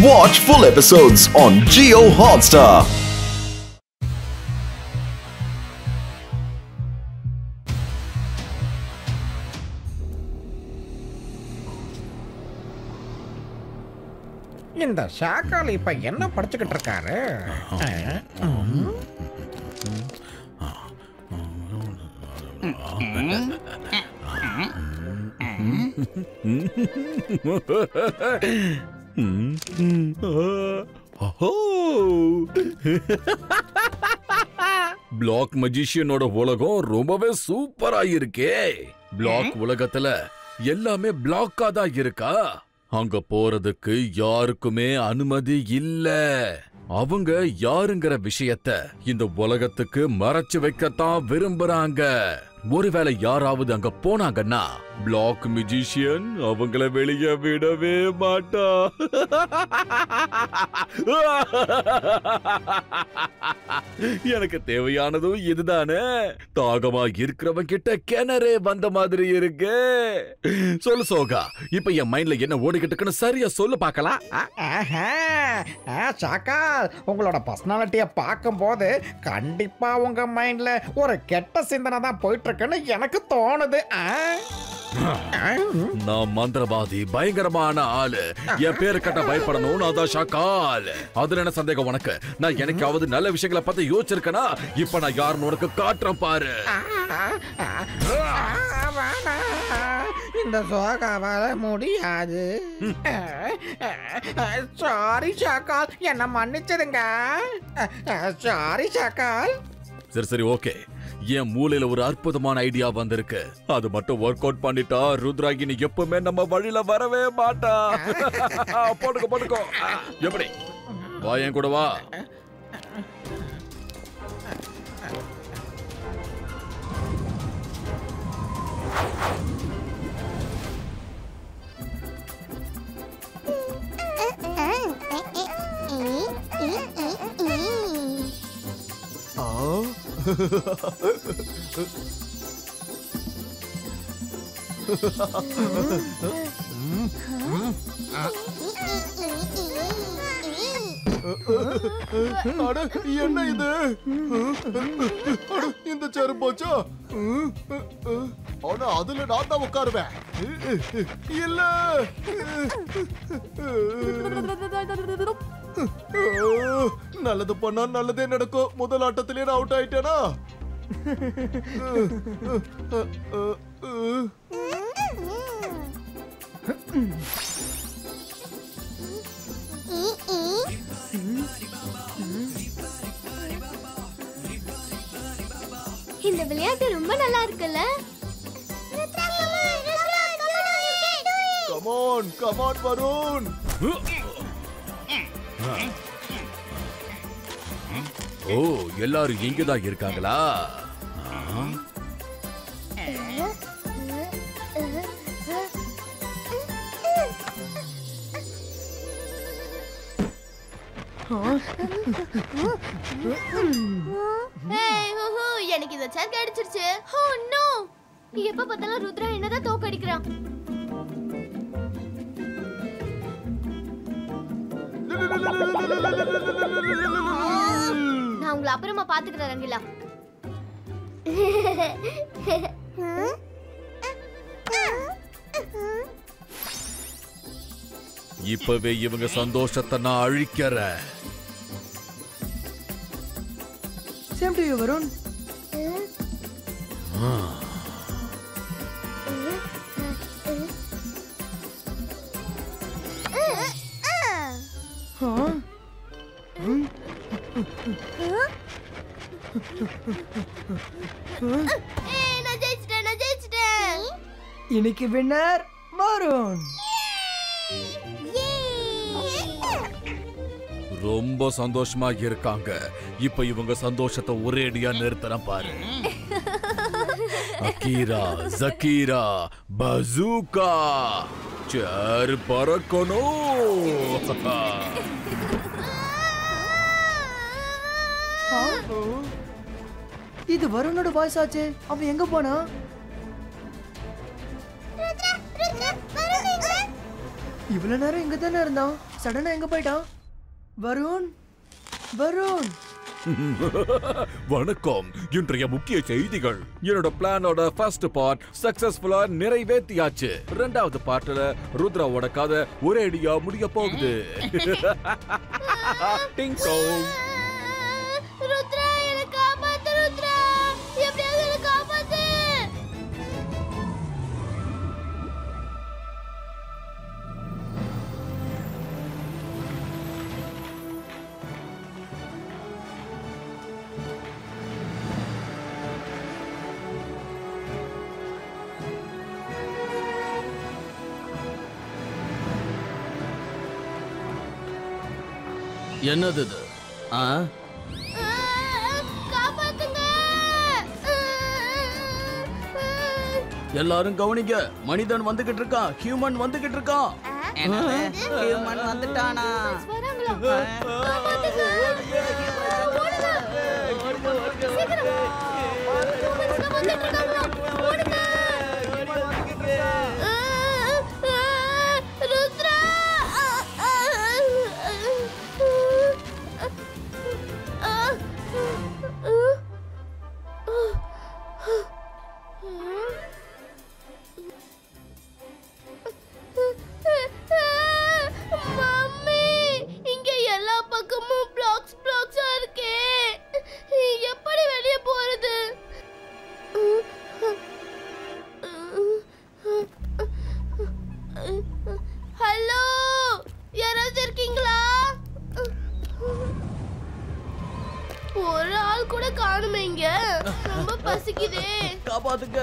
Watch full episodes on Jio Hotstar. இந்த ஷாக்கால் இப்ப என்ன படிச்சுக்கிட்டு இருக்காரு? பிளாக் மஜிஷியனோட உலகம் ரொம்பவே சூப்பரா இருக்கே. பிளாக் உலகத்துல எல்லாமே பிளாக்கா தான் இருக்கா. அங்க போறதுக்கு யாருக்குமே அனுமதி இல்ல. அவங்க யாருங்கிற விஷயத்த இந்த உலகத்துக்கு மறைச்சு வைக்கத்தான் விரும்புறாங்க. ஒருவேளை யாராவது அங்க போனாங்கன்னா பிளாக் மியூசிஷியன் அவங்கள வெளியே விடவே மாட்டா. எனக்கு தேவையானதும் இதுதானே. தாகமா இருக்கிறவங்க கிட்ட கிணறே வந்த மாதிரி இருக்கு. சொல்லு சோகா, இப்ப என் மைண்ட்ல என்ன ஓடிக்கிட்டு இருக்குன்னு சரியா சொல்லு பாக்கலாம். ஷாக்கால், உங்களோட பர்சனாலிட்டியை பார்க்கும் போது கண்டிப்பா உங்க மைண்ட்ல ஒரு கெட்ட சிந்தனை தான் போயிட்டு இருக்குன்னு எனக்கு தோணுது. நான் மந்திரவாதி, பயங்கரமான ஆளு. என் பேரு கட்ட பயப்படணும். நான் தான் ஷாக்கால். அதுல என்ன சந்தேகம் உனக்கு? நான் எனக்காவது நல்ல விஷயங்களை பத்தி யோசிச்சிருக்கேனா? இப்ப நான் யாருன்னு உனக்கு காட்டுறேன் பாரு. இந்த சோகாவால முடியாது. சாரி ஷாக்கால், என்ன மன்னிச்சிடுங்க. சாரி ஷாக்கால். சரி சரி ஓகே. என் மூளையில ஒரு அற்புதமான ஐடியா வந்திருக்கு. அது மட்டும் ஒர்க் அவுட் பண்ணிட்டா ருத்ராகினி எப்பவுமே நம்ம வழியில வரவே மாட்டா. போட்டுக்கோ போட்டுக்கோ. எப்படி வா, என் கூட வா. என்ன இது? இந்த சேரு போச்சா? ஆனா அதுல நான் தான் உட்காருவேன். இல்ல, நல்லது பண்ணா நல்லதே நடக்கும். முதல் ஆட்டத்திலே நான் அவுட் ஆயிட்டேனா? இந்த விளையாட்டு ரொம்ப நல்லா இருக்குல்ல? Come on, come on Varun. ஓ, எல்லாரும் இங்கதான் இருக்காங்களா? எனக்கு இந்த சேர் கிடைச்சிருச்சு. ஓ நோ, எப்ப பார்த்தாலும் ருத்ரா என்னதான் தோக்கடிக்கிறான். நான் உங்களை அப்புறமா பாத்துக்கிறேன் ரங்கிலா. இப்பவே இவங்க சந்தோஷத்தை நான் அழிக்கிறேன். Same to you Varun. நான் ஜெயிச்சிட்டேன். இன்னைக்கு வின்னர் வருண். ரொம்ப சந்தோஷமா இருக்காங்க. இப்ப இவங்க சந்தோஷத்தை ஒரேடியா நிறுத்தறேன் பாரு. அகீரா, ஜகீரா, பசூகா, சேர் பறக்கணும். இது வருணோட வாய்ஸ் ஆச்சே. அவன் எங்க போனா? இவ்வளவு நேரம் இங்க தானே இருந்தான். சடனா எங்க போயிட்டான்? வருண் வருண் வணக்கம். இன்றைய முக்கிய செய்திகள். என்னோட பிளானோட ஃபர்ஸ்ட் பார்ட் சக்சஸ்ஃபுல்லா நிறைவேற்றியாச்சு. இரண்டாவது பார்ட்ல ருத்ராவோட கதை ஒரேடியா முடிய போகுது. டிங் டோங். ருத்ரா என்னை காப்பாத்து ருத்ரா, எப்படியாவது என்னை காப்பாத்து. என்னது இது? காப்பாத்துங்க. எல்லாரும் கவனிங்க, மனிதன் வந்துகிட்டு இருக்கான், ஹியூமன் வந்துகிட்டு இருக்கான். ஹியூமன் வந்துட்டானா? வராங்களா? காப்பாத்துங்க. ஓடுங்க. சீக்கிரம். ஹியூமன்ஸ் வந்துட்டு இருக்காங்க. ஓடுங்க. ருத்ரா. மம்மி, இங்க எல்லா பக்கமும் பிளாக்ஸா இருக்கே. எப்படி வெளியே போறது? ஹலோ, யாராவது இருக்கீங்களா? ஒரு ஆள் கூட காணுமே இங்க. ரொம்ப பசிக்குதே. காப்பாத்துங்க.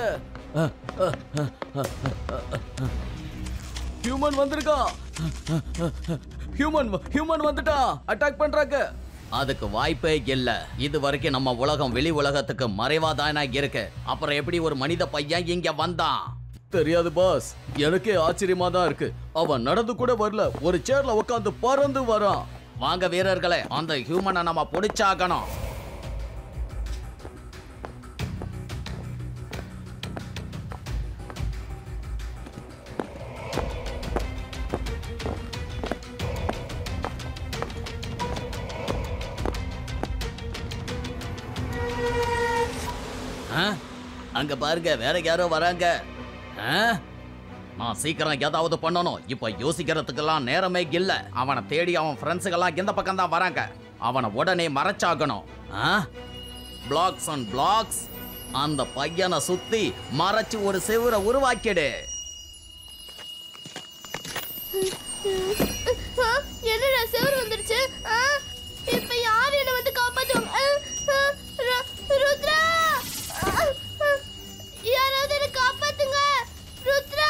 ஹியூமன் வந்திருக்கான். ஹியூமன் வந்துட்டான். அட்டாக் பண்றாங்க. அதுக்கு வாய்ப்பே இல்ல. இது வரைக்கும் நம்ம உலகம் வெளி உலகத்துக்கு மறைவாதானா இருக்கு. அப்புறம் எப்படி ஒரு மனித பையன் இங்க வந்தான்? தெரியாது பாஸ், எனக்கே ஆச்சரியமா தான் இருக்கு. அவன் நடந்து கூட வரல, ஒரு சேர்ல உட்காந்து பறந்து வரான். வாங்க வீரர்களே, அந்த ஹியூமனை நம்ம பிடிச்சாகணும். அங்க பாருங்க, வேற யாரோ வராங்க. நான் சீக்கிரம் ஏதாவது பண்ணணும். இப்ப யோசிக்கிறதுக்கெல்லாம் நேரமே இல்ல. அவனை தேடி அவன் ஃப்ரெண்ட்ஸுக்கெல்லாம் இந்த பக்கம் தான் வராங்க. அவனை உடனே மறைச்சாகணும். Blocks and blocks. அந்த பையனை சுத்தி மறைச்சு ஒரு செவுரை உருவாக்கிடு. என்னடா செவுரு வந்துருச்சு? இப்ப யார் என்ன வந்து காப்பாத்துவாங்க? ருத்ரா, யாராவது என்ன காப்பாத்துங்க. ருத்ரா.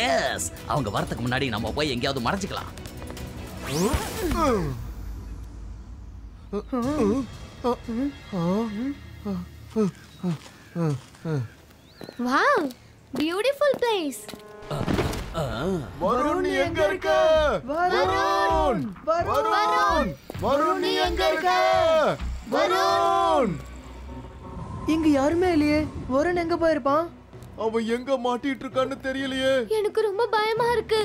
எஸ், அவங்க வரதுக்கு முன்னாடி நம்ம போய் எங்கேயாவது மறைச்சிக்கலாம். Wow, beautiful place. வருண் நீ எங்க இருக்க? வருண் வருண் வருண் நீ எங்க இருக்க? வருண். இங்க யாருமே இல்லையே. வருண் எங்க போயிருப்பான்? அவன் எங்க மாட்டிட்டு இருக்கான்னு தெரியலையே. எனக்கு ரொம்ப பயமா இருக்கு.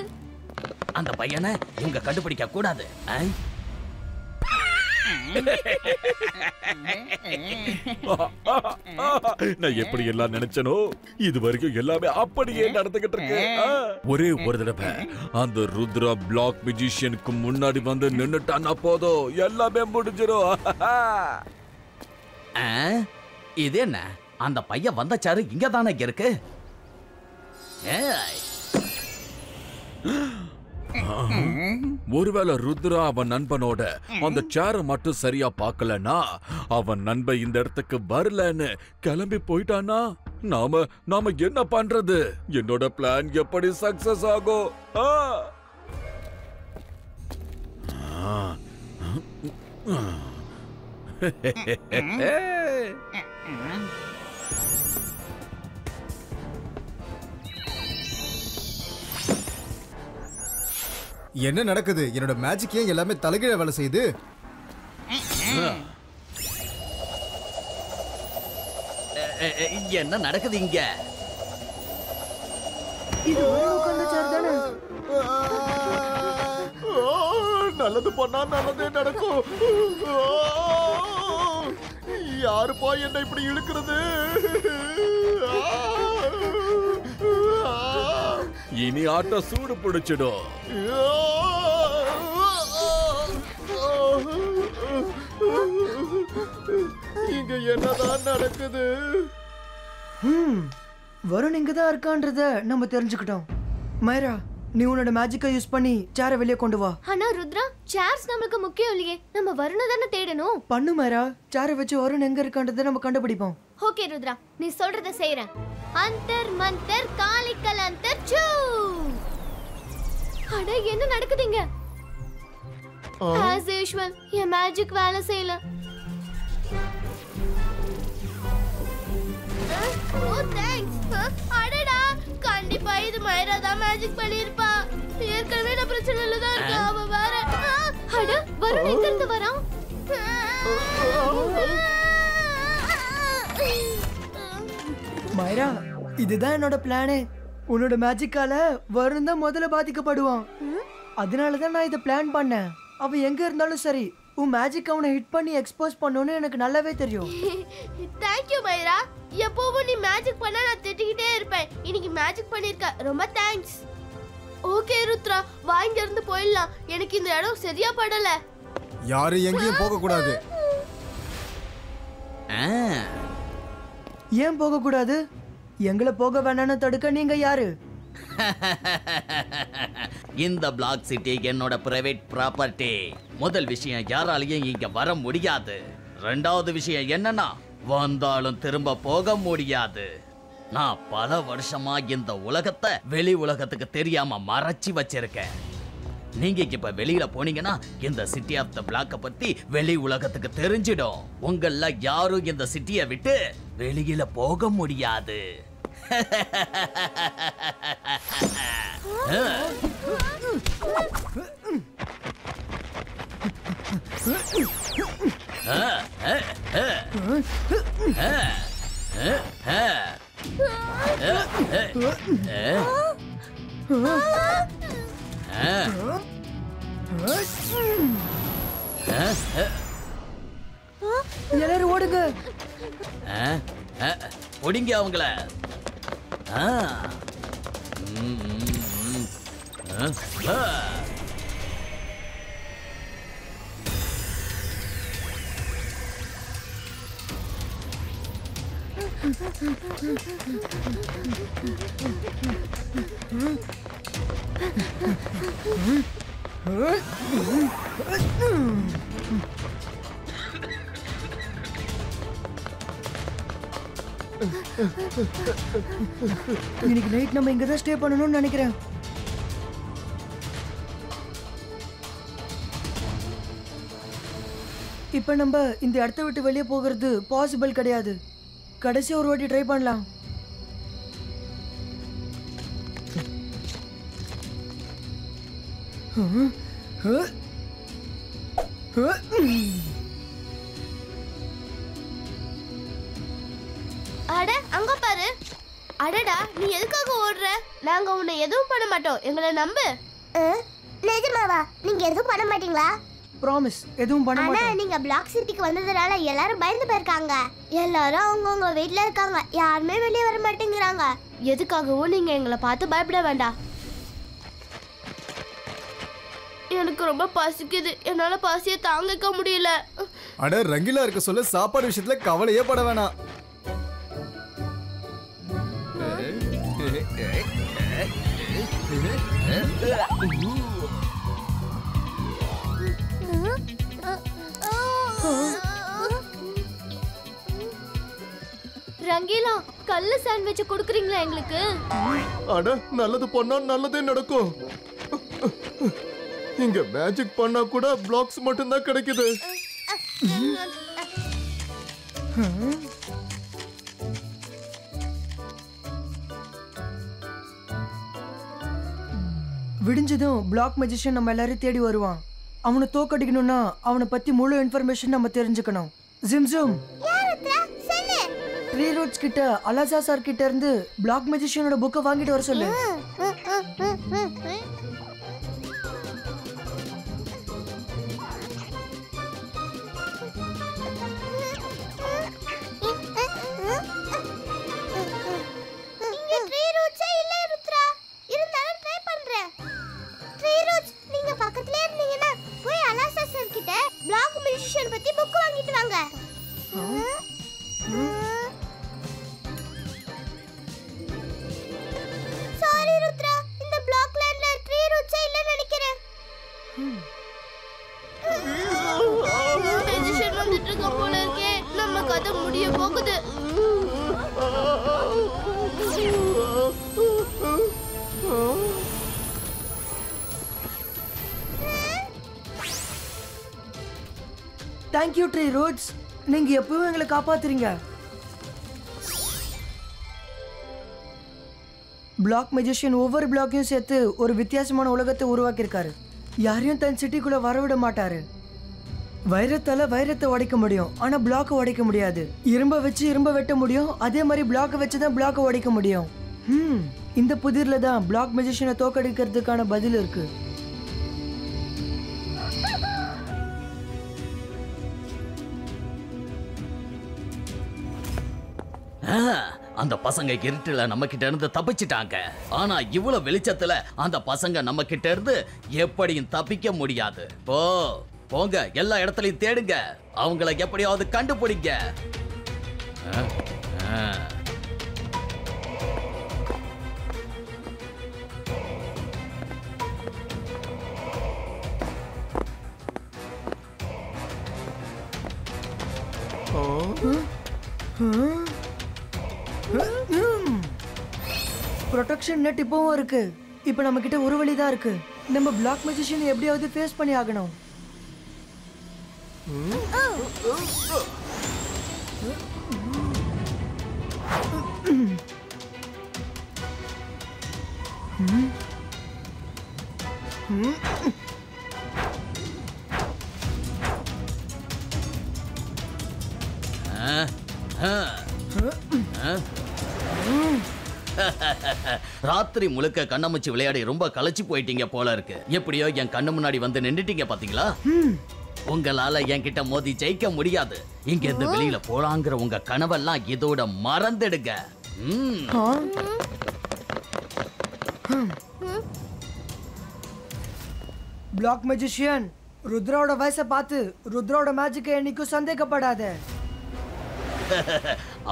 அந்த பையனை இவங்க கண்டுபிடிக்க கூடாது. நான் எப்படி எல்லாம் நினைச்சனோ இது வரைக்கும் எல்லாமே அப்படியே நடந்துகிட்டு இருக்கு. ஒரே ஒரு தடவை அந்த ருத்ரா பிளாக் மியூசிஷியனுக்கு முன்னாடி வந்து நின்னுட்டான்னா போதும், எல்லாமே முடிஞ்சிடும். இது என்ன? அந்த பையன் வந்த சாரு இங்க தானே இருக்கு. ஒருவேளை ருத்ரா அவன் நண்பனோட அந்த சேரை மட்டும் சரியா பார்க்கலன்னா, அவன் நண்பன் இந்த இடத்துக்கு வரலன்னு கிளம்பி போயிட்டானா, நாம என்ன பண்றது? என்னோட பிளான் எப்படி சக்சஸ் ஆகும்? என்ன நடக்குது? என்னோட மேஜிக் ஏன் எல்லாமே தலைகீழ வேலை செய்யுது? என்ன நடக்குது இங்க? இது வருண் உட்கார்ந்த சேர் தானே? நல்லது பண்ணா நல்லதே நடக்கும். யாருப்பா என்ன இப்படி இழுக்கிறது? இனி ஆட்டம் சூடு பிடிச்சிடும். இங்க என்னதான் நடக்குது? வருண் இங்கதான் இருக்கான்றத நம்ம தெரிஞ்சுக்கிட்டோம். மைரா, நீ உன்னோட மேஜிக்கை யூஸ் பண்ணி சேரை வெளியே கொண்டு வா. ஆனா ருத்ரா, சேர்ஸ் நமக்கு முக்கியம் இல்லையே, நம்ம வருண தானே தேடணும். பண்ணு மைரா, சேரை வச்சு வருண் எங்க இருக்கான்றத நம்ம கண்டுபிடிப்போம். ஓகே ருத்ரா, நீ சொல்றத செய்றேன். அந்தர் மந்தர் காலிக்கல் அந்தர் சூ. அட என்ன நடக்குதுங்க? as usual என் மேஜிக் வேலை செய்யல. ஓ தேங்க்ஸ். அடடா, கண்டிப்பா இது மைரா தான் மேஜிக் பண்ணிருப்பா. ஏற்கனவே நான் பிரச்சனையில தான் இருக்கேன், அவ வேற. அட வருண் எங்க இருந்து வரான்? மைரா, இதுதான் என்னோட பிளானே. உன்னோட மேஜிக்கால வருண் தான் முதல்ல பாதிக்கப்படுவான். அதனாலதான் நான் இதை பிளான் பண்ணேன். அவன் எங்க இருந்தாலும் சரி, உன் மேஜிக் அவனை ஹிட் பண்ணி எக்ஸ்போஸ் பண்ணணும்னு எனக்கு நல்லாவே தெரியும். Thank you மைரா. எப்பவும் நீ மேஜிக் பண்ணா நான் திட்டிக்கிட்டே இருப்பேன். இன்னைக்கு மேஜிக் பண்ணிருக்க, ரொம்ப தேங்க்ஸ். ஓகே ருத்ரா, வா இங்க இருந்து போயிடலாம். எனக்கு இந்த இடம் சரியா படல. யாரும் எங்கேயும் போக கூடாது. ஏன் போக கூடாது? எங்களை போக வேணாம்னு தடுக்க நீங்க யாரு? இந்த பிளாக் சிட்டி என்னோட பிரைவேட் ப்ராப்பர்ட்டி. முதல் விஷயம், யாராலையும் இங்க வர முடியாது. ரெண்டாவது விஷயம் என்னன்னா, வந்தாலும் திரும்ப போக முடியாது. நான் பல வருஷமா இந்த உலகத்தை வெளி உலகத்துக்கு தெரியாம மறைச்சி வச்சிருக்கேன். நீங்க இப்ப வெளியில போனீங்கன்னா இந்த சிட்டி ஆஃப் த பிளாக்க பத்தி வெளி உலகத்துக்கு தெரிஞ்சிடும். உங்கள யாரும் இந்த சிட்டியை விட்டு வெளியில போக முடியாது. எல்லாரும் ஓடுங்க. ஒடிங்க அவங்கள. இன்னைக்கு நைட் நம்ம இங்க தான் ஸ்டே பண்ணணும்னு நினைக்கிறேன். இப்ப நம்ம இந்த இடத்த விட்டு வெளியே போகிறது பாசிபிள் கிடையாது. கடைசி ஒரு வாட்டி ட்ரை பண்ணலாம். அட அங்க பாரு. அடடா, நீ எதுக்காக ஓடுற? நாங்க உன்னை எதுவும் பண்ண மாட்டோம், எங்களை நம்பு. நிஜமாவா? நீங்க எதுவும் பண்ண மாட்டீங்களா? ப்ராமிஸ், எதுவும் பண்ண ஆனா மாட்டோம். நீங்க பிளாக் சிட்டிக்கு வந்ததுனால எல்லாரும் பயந்து போயிருக்காங்க. எல்லாரும் அவங்கவுங்க வீட்ல இருக்காங்க, யாருமே வெளியே வர மாட்டேங்கிறாங்க. எதுக்காகவும் நீங்க எங்களை பார்த்து பயப்பட வேண்டாம். எனக்கு ரொம்ப பசிக்குது, என்னால பசியை தாங்கிக்க முடியல. அட ரங்கிலா இருக்க சொல்ல சாப்பாடு விஷயத்துல கவலையே பட வேணாம். ரங்கீலா, கல்ல சாண்ட்விச் கொடுக்குறீங்களா எங்களுக்கு? அட நல்லது பண்ணா நல்லதே நடக்கும். இங்க மேஜிக் பண்ணா கூட பிளாக்ஸ் மட்டும் தான் கிடைக்குது. விடிஞ்சதும் பிளாக் மேஜிஷியன் நம்ம எல்லாரையும் தேடி வருவான். அவனை தோக்கடிக்கணும்னா அவனை பத்தி முழு இன்ஃபர்மேஷன் நம்ம தெரிஞ்சுக்கணும். ஜிம்ஜும், ட்ரீ ரூட்ஸ் கிட்ட அலாசா சார் கிட்ட இருந்து பிளாக் மேஜிஷியனோட புக்கை வாங்கிட்டு வர சொல்லு. Thank you tree roots. நீங்க எப்பவும் எங்களை காப்பாத்துறீங்க. பிளாக் மெஜிஷியன் ஒவ்வொரு பிளாக்கையும் சேர்த்து ஒரு வித்தியாசமான உலகத்தை உருவாக்கியிருக்காரு. யாரையும் தன் சிட்டிக்குள்ள வரவிட மாட்டாரு. வைரத்தால வைரத்தை உடைக்க முடியும், ஆனா பிளாக்கை உடைக்க முடியாது. இரும்ப வச்சு இரும்ப வெட்ட முடியும், அதே மாதிரி பிளாக்கை வச்சு தான் பிளாக்கை உடைக்க முடியும். இந்த புதிர்ல தான் பிளாக் மெஜிஷியனை தோக்கடிக்கிறதுக்கான பதில் இருக்கு. அந்த பசங்க இருட்டுல நம்ம கிட்ட இருந்து தப்பிச்சிட்டாங்க. ஆனா இவ்வளவு வெளிச்சத்துல அந்த பசங்க நம்ம கிட்ட இருந்து எப்படியும் தப்பிக்க முடியாது. போங்க, எல்லா இடத்துலயும் தேடுங்க, அவங்கள எப்படியாவது கண்டுபிடிங்க. ப்ரொடெக்ஷன் நெட் இப்பவும் இருக்கு. இப்போ நம்ம கிட்ட ஒரு வழி தான் இருக்கு. நம்ம பிளாக் மெஜிஷியனை எப்படியாவது ஃபேஸ் பண்ணி ஆகணும். ராத்திரி முழுக்க கண்ணாமூச்சி விளையாடி ரொம்ப களைச்சு போயிட்டீங்க போல இருக்கு. எப்படியோ என் கண்ணு முன்னாடி வந்து நின்னுட்டீங்க பாத்தீங்களா? உங்களால என்கிட்ட மோதி ஜெயிக்க முடியாது. இங்க இருந்து வெளியில போலாங்கிற உங்க கனவெல்லாம் இதோட மறந்துடுங்க. பிளாக் மெஜிஷியன், ருத்ராவோட வயசை பார்த்து ருத்ராவோட மேஜிக்கை என்னைக்கும் சந்தேகப்படாத.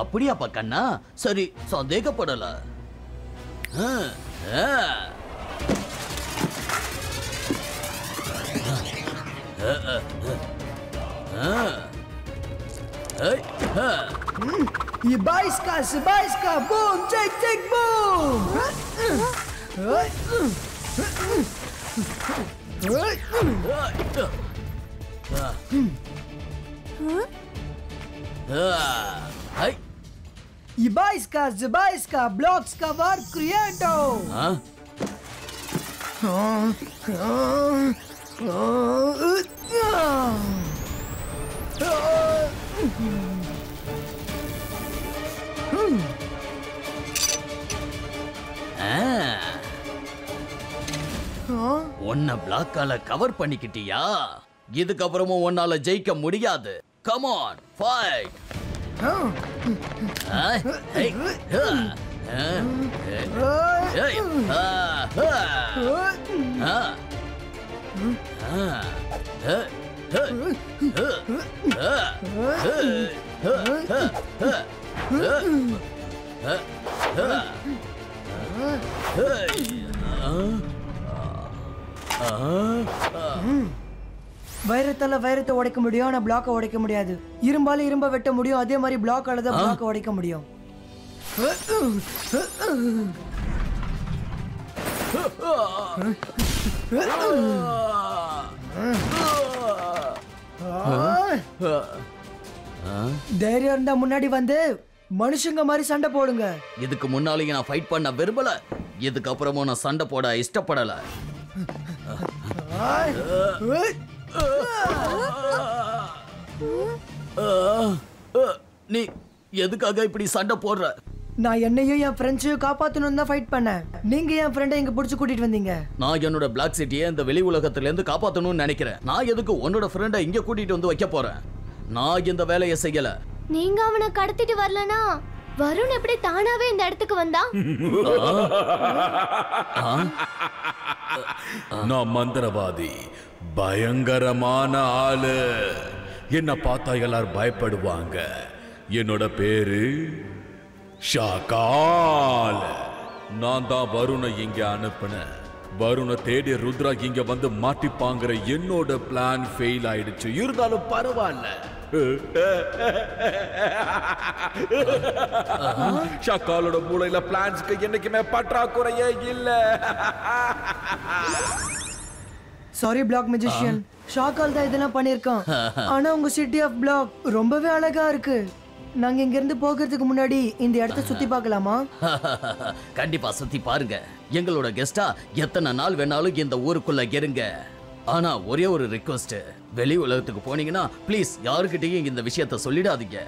அப்படியாப்பா கண்ணா? சரி, சந்தேகப்படல. Ibaiska, boom, take, boom. Ibaiska, Blockska var Creato. உன்னை பிளாக்கால கவர் பண்ணிக்கிட்டியா? இதுக்கப்புறமும் உன்னால ஜெயிக்க முடியாது. Come on, fight. வைரத்தால வைரத்தை உடைக்க முடியும், ஆனா பிளாக்கை உடைக்க முடியாது. இரும்பால இரும்ப வெட்ட முடியும், அதே மாதிரி பிளாக்கால தான் பிளாக்கை உடைக்க முடியும். தைரியம் இருந்தா முன்னாடி வந்து மனுஷங்க மாதிரி சண்டை போடுங்க. இதுக்கு முன்னாலேயே நான் ஃபைட் பண்ண விரும்பல, இதுக்கு அப்புறமும் நான் சண்டை போட இஷ்டப்படல. நீ எதுக்காக இப்படி சண்டை போடுற? நான் என்னையும் என் ஃப்ரெண்ட்ஸையும் காப்பாத்தணும் தான் ஃபைட் பண்ணேன். நீங்க என் ஃப்ரெண்டை இங்க பிடிச்சு கூட்டிட்டு வந்தீங்க. நான் என்னோட பிளாக் சிட்டியை இந்த வெளி உலகத்துல இருந்து காப்பாத்தணும்னு நினைக்கிறேன். நான் எதுக்கு உன்னோட ஃப்ரெண்டை இங்க கூட்டிட்டு வந்து வைக்க போறேன்? நான் இந்த வேலையை செய்யல. நீங்க அவனை கடத்திட்டு வரலனா வருண் எப்படி தானாவே இந்த இடத்துக்கு வந்தா? நான் மந்திரவாதி, பயங்கரமான ஆளு. என்ன பார்த்தா எல்லாரும் பயப்படுவாங்க. என்னோட பேரு ஷாகால். நான் தான் வருணை இங்க அனுப்பினேன். வருணை தேடி ருத்ரா இங்க வந்து மாட்டிப்பாங்கிற என்னோட பிளான் ஃபெயில் ஆயிடுச்சு. இருந்தாலும் பரவாயில்ல. ஷாகாலோட மூளையில பிளான்ஸ்க்கு என்னைக்குமே பற்றாக்குறையே இல்ல. சாரி பிளாக் மெஜிஷியன், ஷாக்கால் தான் இதெல்லாம் பண்ணிருக்கான். ஆனா உங்க சிட்டி ஆஃப் பிளாக் ரொம்பவே அழகா இருக்கு. நாங்க இங்க இருந்து போகிறதுக்கு முன்னாடி இந்த இடத்தை சுத்தி பார்க்கலாமா? கண்டிப்பா சுத்தி பாருங்க. எங்களோட கெஸ்டா எத்தனை நாள் வேணாலும் இந்த ஊருக்குள்ள இருங்க. ஆனா ஒரே ஒரு ரிக்வெஸ்ட், வெளி உலகத்துக்கு போனீங்கன்னா ப்ளீஸ் யாருக்கிட்டையும் இந்த விஷயத்த சொல்லிடாதீங்க.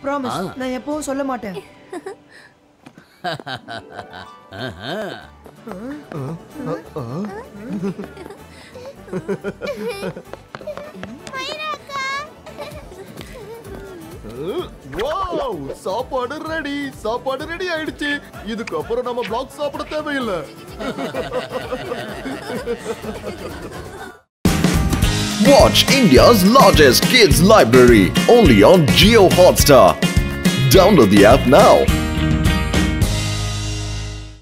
ப்ராமிஸ், நான் எப்பவும் சொல்ல மாட்டேன். வாவ், சாப்பாடு ரெடி ஆயிடுச்சு. இதுக்கு அப்புறம் நம்ம பிளாக் சாப்பிட தேவையில்லை. Watch India's largest kids library only on Jio Hotstar. Download the app now.